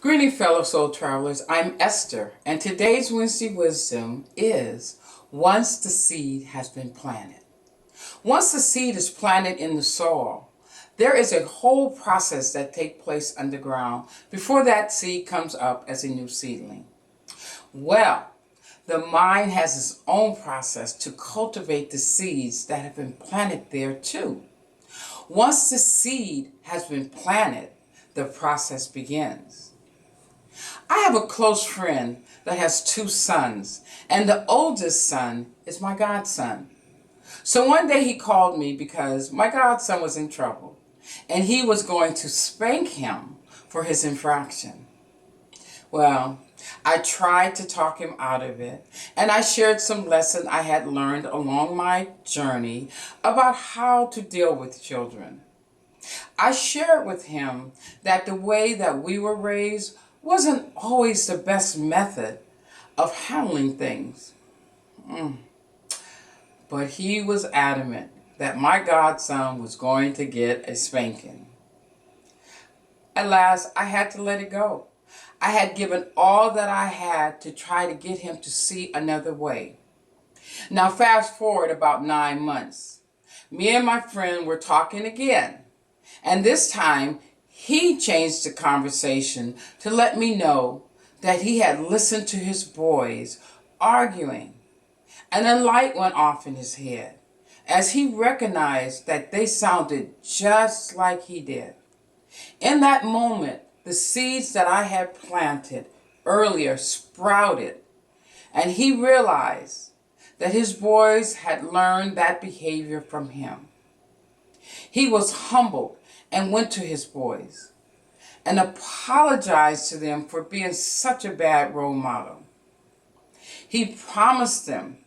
Greeting, fellow soul travelers. I'm Esther, and today's Wednesday Wisdom is once the seed has been planted. Once the seed is planted in the soil, there is a whole process that takes place underground before that seed comes up as a new seedling. Well, the mind has its own process to cultivate the seeds that have been planted there too. Once the seed has been planted, the process begins. I have a close friend that has two sons, and the oldest son is my godson. So one day he called me because my godson was in trouble, and he was going to spank him for his infraction. Well, I tried to talk him out of it, and I shared some lessons I had learned along my journey about how to deal with children. I shared with him that the way that we were raised wasn't always the best method of handling things. But he was adamant that my godson was going to get a spanking. At last, I had to let it go. I had given all that I had to try to get him to see another way. Now, fast forward about 9 months. Me and my friend were talking again, and this time he changed the conversation to let me know that he had listened to his boys arguing, and a light went off in his head as he recognized that they sounded just like he did. In that moment, the seeds that I had planted earlier sprouted, and he realized that his boys had learned that behavior from him. He was humbled and went to his boys and apologized to them for being such a bad role model. He promised them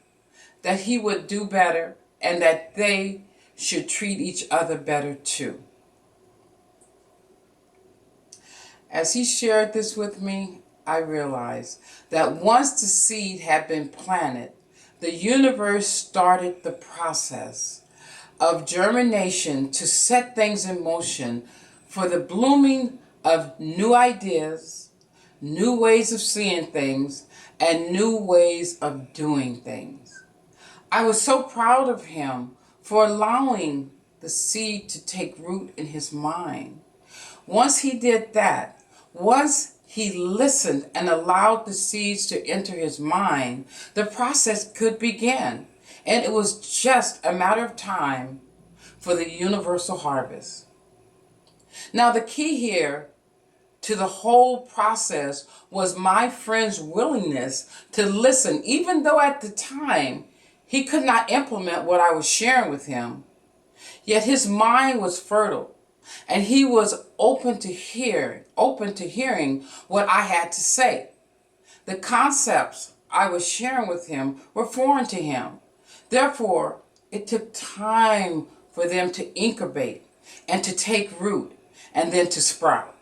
that he would do better and that they should treat each other better too. As he shared this with me, I realized that once the seed had been planted, the universe started the process of germination to set things in motion for the blooming of new ideas, new ways of seeing things, and new ways of doing things. I was so proud of him for allowing the seed to take root in his mind. Once he did that, once he listened and allowed the seeds to enter his mind, the process could begin. And it was just a matter of time for the universal harvest. Now, the key here to the whole process was my friend's willingness to listen, even though at the time he could not implement what I was sharing with him. Yet his mind was fertile, and he was open to hearing what I had to say. The concepts I was sharing with him were foreign to him. Therefore, it took time for them to incubate and to take root and then to sprout.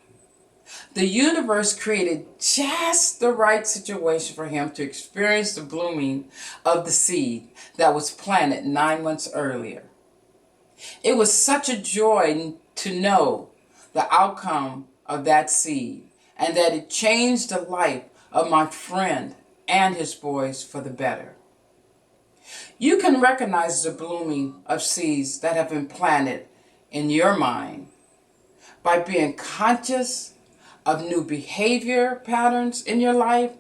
The universe created just the right situation for him to experience the blooming of the seed that was planted 9 months earlier. It was such a joy to know the outcome of that seed and that it changed the life of my friend and his boys for the better. You can recognize the blooming of seeds that have been planted in your mind by being conscious of new behavior patterns in your life.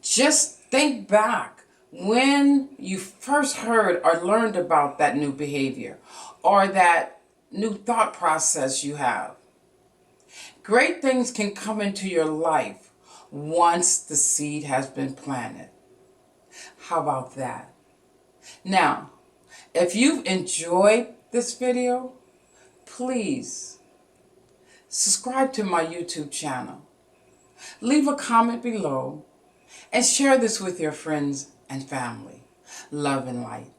Just think back when you first heard or learned about that new behavior or that new thought process you have. Great things can come into your life once the seed has been planted. How about that? Now, if you've enjoyed this video, please subscribe to my YouTube channel. Leave a comment below and share this with your friends and family. Love and light.